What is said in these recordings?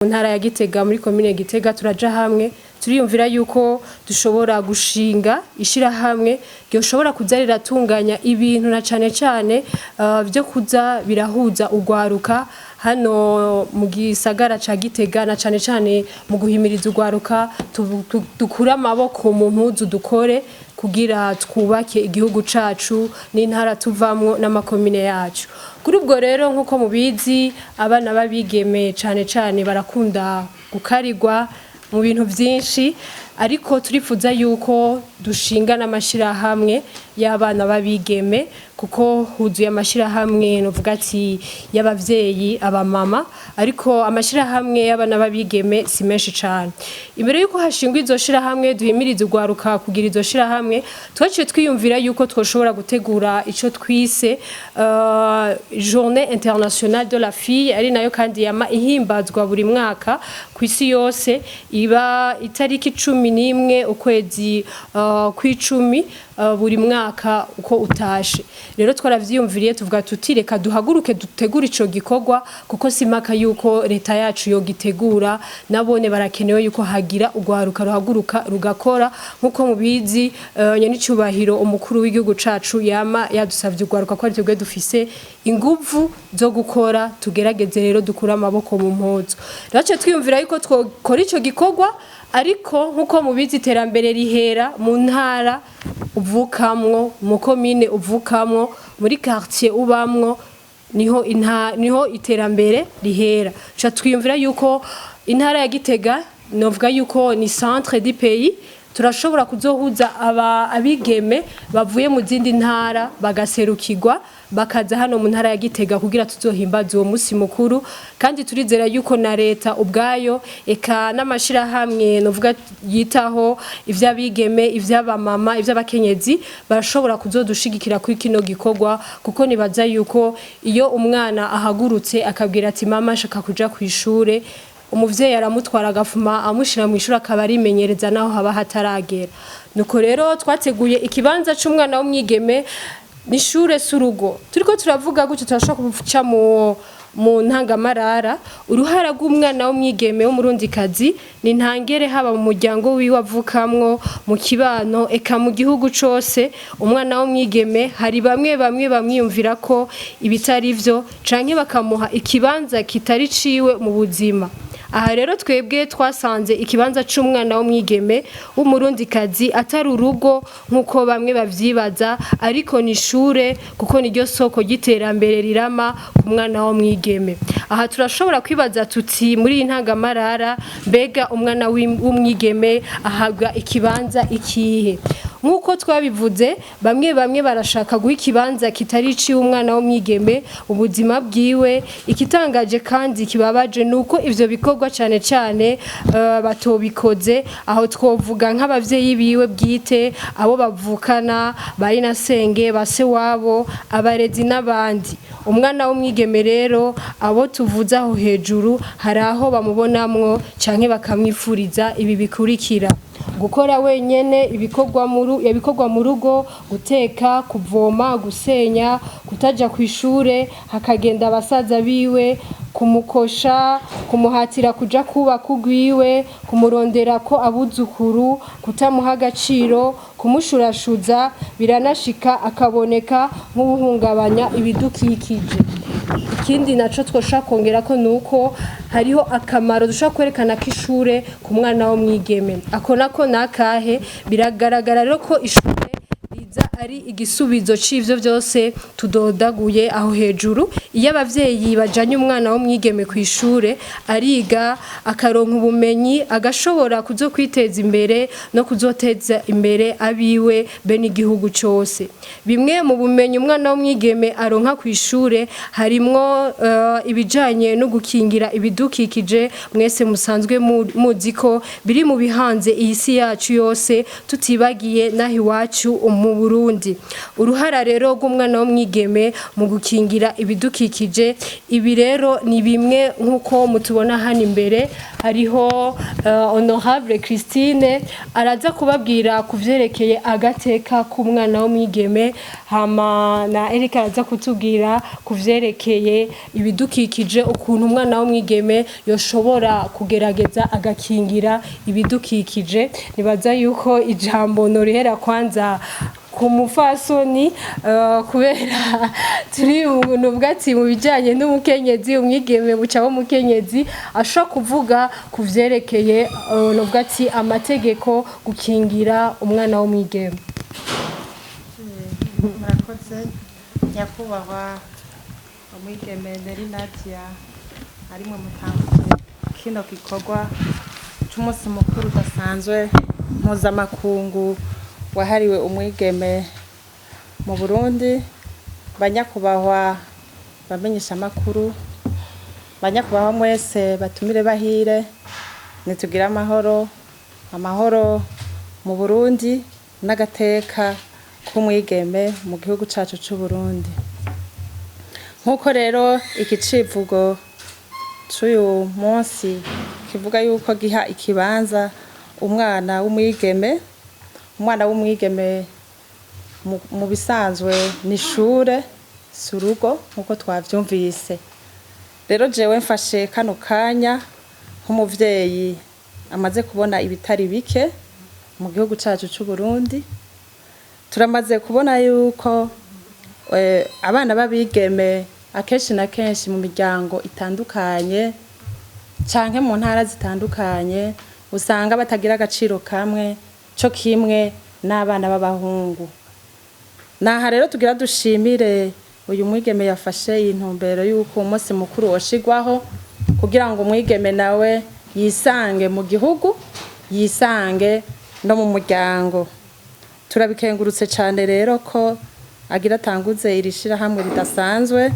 ntara ya Gitega muri commune Gitega turaja hamwe turiyumvira yuko dushobora gushinga ishira hamwe gyoshobora kuza riratunganya ibintu na cane byo kuza birahuza ugwaruka hano mu gisagara ca Gitega na cane mu guhimiriza ugwaruka dukura amaboko mu mpuzu dukore kugira twubake igihugu cacu n'intara tuvamwo n'amakomine yacu. Kuri ubwo rero nkuko mubizi abana babigeme cane barakunda gukarirwa mu bintu byinshi ariko turifuza yuko dushinga n'amashira hamwe y'abana babigeme kuko huzuye amashira hamwe novuga ati y'abavyeyi abamama ariko amashira hamwe y'abana babigeme si menshi cyane. Imbere yuko hashingwa izo shira hamwe duhimiriza ugwaruka kugira izo shira hamwe twaciye twiyumvira yuko twoshobora gutegura ico twise journée internationale de la fille ari nayo kandi yama ihimbazwa buri mwaka kwisi yose iba itariki 11 ukwezi kw'icumi buri mwaka uko utashe. Rero twaravyiyumviriye tuvuga tuti reka duhaguruke dutegura ico gikorwa kuko simaka yuko leta yacu yo gitegura nabone barakenewe yuko hagira ugwaruka ruhaguruka rugakora nkuko mubizi nyenicubahiro umukuru w'igihugu cacu yama yadusavye ugwaruka ko ari twebwe dufise inguvu zo gukora tugerageze rero dukura amaboko mu mpuzu. Race twiyumvira yuko twokora ico gikorwa ariko nkuko mubizi iterambere rihera mu ntara uvukamwo mu komine uvukamwo muri quartier ubamwo niho iterambere rihera. Cha twiyumvira yuko intara ya Gitega novuga yuko ni centre du pays turashobora kuzohuza abigeme bavuye mu zindi ntara bagaserukirwa bakaza hano mu ntara ya Gitega kugira tuzohimbaza uwo musi mukuru kandi turizera yuko na leta ubwayo eka n'amashira hamwe novuga yitaho ivy'abigeme ivy'abamama ivy'abakenyezi barashobora kuzodushigikira kuri kino gikorwa kuko nibaza yuko iyo umwana ahagurutse akabwira ati mama shaka kuja kwishure umuvyeyi aramutwara agafuma amushira mu ishuri akaba arimenyereza naho haba hataragera. Nuko rero twateguye ikibanza c'umwana w'umwigeme n'ishure surugo turiko turavuga gutyo turashaka kuvuca mu ntangamarara uruhara rw'umwana w'umwigeme w'umurundikazi ni ntangere haba mu muryango wiwe avukamwo mu kibano eka mu gihugu cose. Umwana w'umwigeme hari bamwe bamwiyumvira ko ibitari vyo canke bakamuha ikibanza kitari ciwe mu buzima. Aha rero twebwe twasanze ikibanza c'umwana w'umwigeme w'umurundikazi atari urugo nkuko bamwe bavyibaza ariko ni ishure kuko niryo soko giterambere rirama ku mwana w'umwigeme. Aha turashobora kwibaza tuti muri intangamarara mbega umwana w'umwigeme ahabwa ikibanza ikihe. Nkuko twabivuze bamwe barashaka guha ikibanza kitari ci umwana w'umwigeme ubuzima bwiwe. Ikitangaje kandi kibabaje nuko ivyo bikorwa cane batobikoze aho twovuga nk'abavyeyi biwe bwite abo bavukana bari nasenge base wabo abarezi n'abandi. Umwana w'umwigeme rero abo tuvuze aho hejuru hari aho bamubonamwo canke bakamwifuriza ibi bikurikira: gukora wenyene ibikorwa mu rugo, guteka, kuvoma, gusenya, kutaja kwishure, hakagenda abasaza biwe kumukosha, kumuhatira kuja kubaka ugwiwe, kumurondera ko abuzukuru, kutamuha agaciro, kumushurashuza, biranashika akaboneka nk'ubuhungabanya ibidukikije. Ikindi naco twoshaka kongera ko nuko hariho akamaro dushaka kwerekana k'ishure ku mwana w'umwigeme. Ako nako nakahe biragaragara rero ko ishure riza ari igisubizo c'ivyo byose tudodaguye aho hejuru. Iyo abavyeyi bajanye umwana w'umwigeme kw'ishure ariga akaronka ubumenyi agashobora kuzokwiteza imbere no kuzoteza imbere abiwe be n'igihugu cose. Bimwe mu bumenyi umwana w'umwigeme aronka kw'ishure harimwo ibijanye no gukingira ibidukikije. Mwese musanzwe muziko biri mu bihanze iyi si yacu yose tutibagiye nahi wacu mu Burundi. nutundi. Uruhara rero rw'umwana w'umwigeme mu gukingira ibidukikije, ibi rero ni bimwe nkuko mutubona hano imbere. Hariho honorable Christine araza kubabwira kuvyerekeye agateka k'umwana w'umwigeme, hama na Erika araza kutubwira kuvyerekeye ibidukikije, ukuntu umwana w'umwigeme yoshobora kugerageza agakingira ibidukikije. Nibaza yuko ijambo norihera kwanza ku mufasoni kubera turi mu bwatsi mu bijanye n'umukenyezi, umwigeme buca wo mukenyezi ashobora kuvuga kuvyerekeye no bwatsi amategeko gukingira umwana w'umwigeme. Murakoze nyakubahwa umwigeme Nelly Nat arimwe mutanguje kino gikorwa c'umunsi mukuru udasanzwe mpuzamakungu wahariwe umwigeme mu Burundi. Banyakubahwa bamenyesha amakuru, banyakubahwa mwese batumire bahire, nitugira amahoro mu Burundi n'agateka k'umwigeme mu gihugu cacu c'u Burundi. Nkuko rero iki civugo c'uyu munsi kivuga yuko giha ikibanza umwana w'umwigeme. Umwana w'umwigeme mu bisanzwe ni ishure, si urugo nkuko twavyumvise. Rero jewe mfashe kano kanya nk'umuvyeyi amaze kubona ibitari bike mu gihugu cacu c'u Burundi. Turamaze kubona yuko abana b'abigeme akenshi na kenshi mu miryango itandukanye canke mu ntara zitandukanye usanga batagira agaciro kamwe co kimwe n'abana b'abahungu. Naha rero tugira dushimire uyu mwigeme yafashe intumbero yuko umunsi mukuru woshigwaho kugira ngo umwigeme nawe yisange mu gihugu, yisange no mu muryango. Turabikengurutse cyane rero ko agira atanguze iri shirahamwe ridasanzwe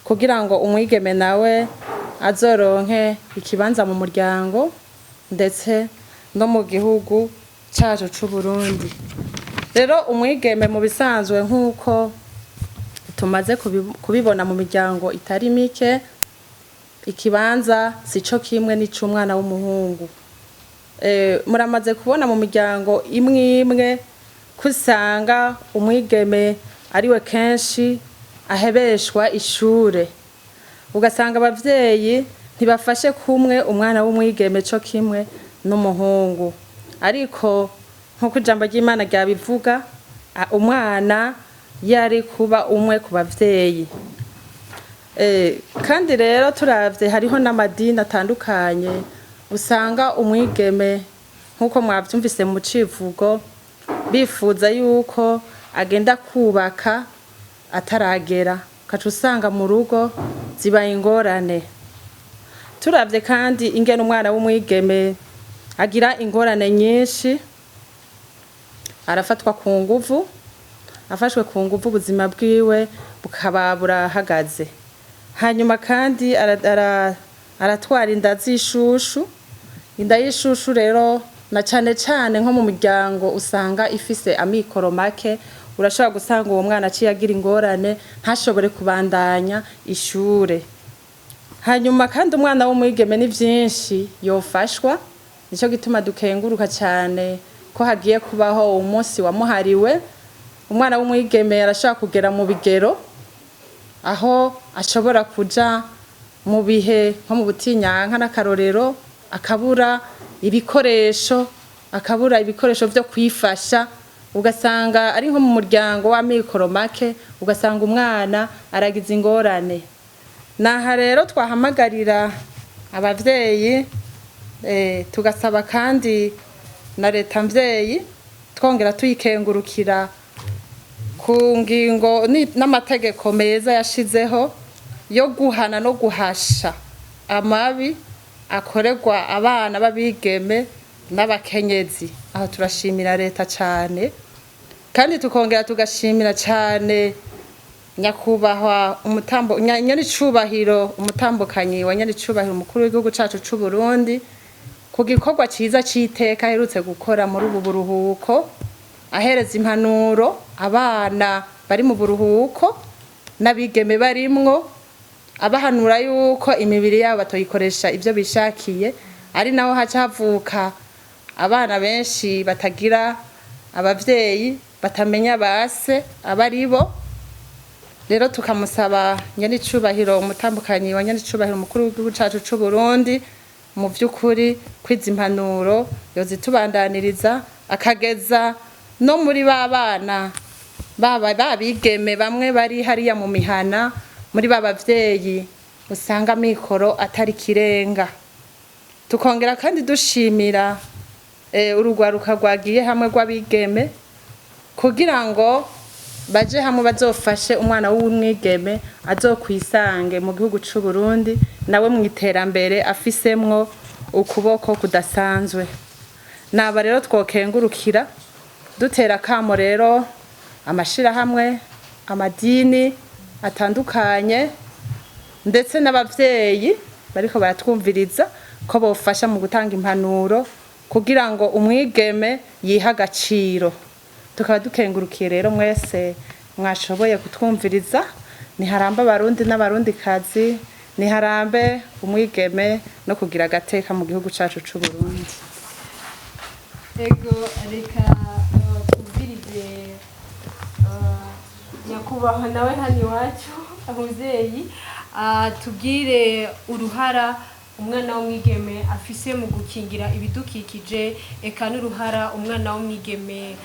kugira ngo umwigeme nawe azoronke ikibanza mu muryango ndetse no mu gihugu cacu c'u Burundi. Rero umwigeme mu bisanzwe nkuko tumaze kubibona mu miryango itari mike, ikibanza sico kimwe n'icumwana w'umuhungu. Muramaze kubona mu miryango imwe imwe kusanga umwigeme ariwe kenshi ahebeshwa ishure, ugasanga abavyeyi ntibafashe kumwe umwana w'umwigeme co kimwe n'umuhungu. Ariko nkuko ijambo ry'Imana ryabivuga, umwana yari kuba umwe ku bavyeyi. Kandi rero turavye hariho n'amadini atandukanye usanga umwigeme nkuko mwavyumvise mu civugo bifuza yuko agenda kubaka ataragera, kaca usanga mu rugo zibaye ingorane. Turavye kandi ingene umwana w'umwigeme agira ingorane nyinshi, arafatwa ku nguvu, afashwe ku nguvu ubuzima bwiwe bukaba burahagaze. Hanyuma kandi aratwara inda z'ishushu. Inda y'ishushu rero na cane cane nko mu muryango usanga ifise amikoro make, urashobora gusanga uwo mwana aciye agira ingorane ntashobore kubandanya ishure. Hanyuma kandi umwana w'umwigeme ni vyinshi yofashwa, nico gituma dukenguruka cyane ko hagiye kubaho umunsi wamuhariwe. Umwana w'umwigeme arashobora kugera mu bigero aho ashobora kuja mu bihe nko mu butinyanka n'akarorero, akabura ibikoresho vyo kwifasha, ugasanga ari nko mu muryango w'amikoro make, ugasanga umwana aragize ingorane. Naha rero twahamagarira abavyeyi, tugasaba kandi na leta mvyeyi, twongera tuyikengurukira ku ngingo n'amategeko meza yashizeho yo guhana no guhasha amabi akorerwa abana b'abigeme n'abakenyezi. Aho turashimira leta cyane, kandi tukongera tugashimira cyane nyakubahwa nyanicubahiro umutambukanyi wa nyanicubahiro umukuru w'igihugu cacu c'u Burundi ku gikorwa ciza c'iteka aherutse gukora muri ubu buruhuko ahereza impanuro abana bari mu buruhuko n'abigeme barimwo, abahanura yuko imibiri yabo batoyikoresha ibyo bishakiye, ari naho haca havuka abana benshi batagira abavyeyi, batamenya base abaribo. Rero tukamusaba nyenicubahiro umutambukanyi wa nyenicubahiro mukuru w'igihugu cacu c'u Burundi mu vy'ukuri kwiza impanuro yozitubandaniriza akageza no muri babana babigeme bamwe bari hariya mu mihana, muri babavyeyi usanga mikoro atari kirenga. Tukongera kandi dushimira urugwaruka rwagiye hamwe rw'abigeme kugira ngo baje hamwe bazofashe umwana w'umwigeme azokwisange mu gihugu c'u Burundi nawe mu iterambere afisemwo ukuboko kudasanzwe. Naba rero twokengurukira dutera kamo rero amashira hamwe, amadini atandukanye ndetse n'abavyeyi bariko baratwumviriza ko bofasha mu gutanga impanuro kugira ngo umwigeme yiha agaciro. Tukaba dukengurukiye rero mwese mwashoboye kutwumviriza. Niharambe abarundi n'abarundi kazi, niharambe umwigeme no kugira agateka mu gihugu cacu c'u Burundi. Ego reka kubwirize nyakubahwa nawe hano iwacu abavyeyi tubwire uruhara umwana w'umwigeme afise mu gukingira ibidukikije, eka n'uruhara umwana w'umwigeme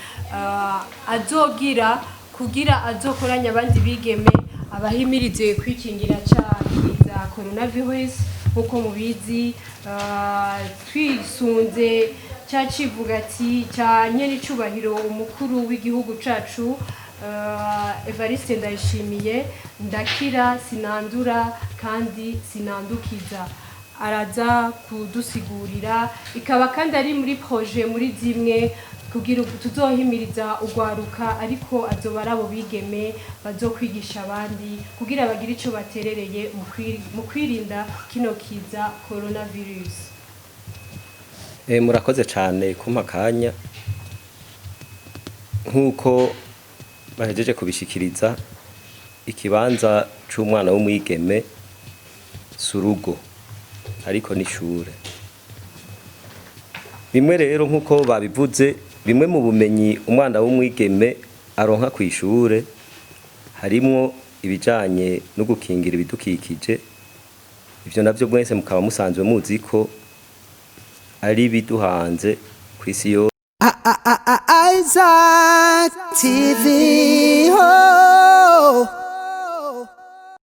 azogira kugira azokoranya abandi bigeme abahimirize kwikingira za coronavirus. Nkuko mubizi twisunze civuga ati cya nyenicubahiro umukuru w'igihugu cacu Evariste Ndayishimiye, ndakira sinandura kandi sinandukiza. Araza kudusigurira, ikaba kandi ari muri projet muri zimwe kugira tuzohimiriza ugwaruka, ariko azoba arabo bigeme bazokwigisha abandi kugira bagire ico baterereye mu kwirinda kino kiza coronavirus. Murakoze cyane kumpa akanya. Nkuko bahejeje kubishikiriza, ikibanza c'umwana w'umwigeme surugo ariko n'ishure. Bimwe rero nkuko babivuze, bimwe mu bumenyi umwana w'umwigeme aronka ku ishure harimwo ibijanye no gukingira ibidukikije. Ivyo navyo mwese mukaba musanzwe muzi ko ari biduhanze kwisi yo. Isaac TV. Oh.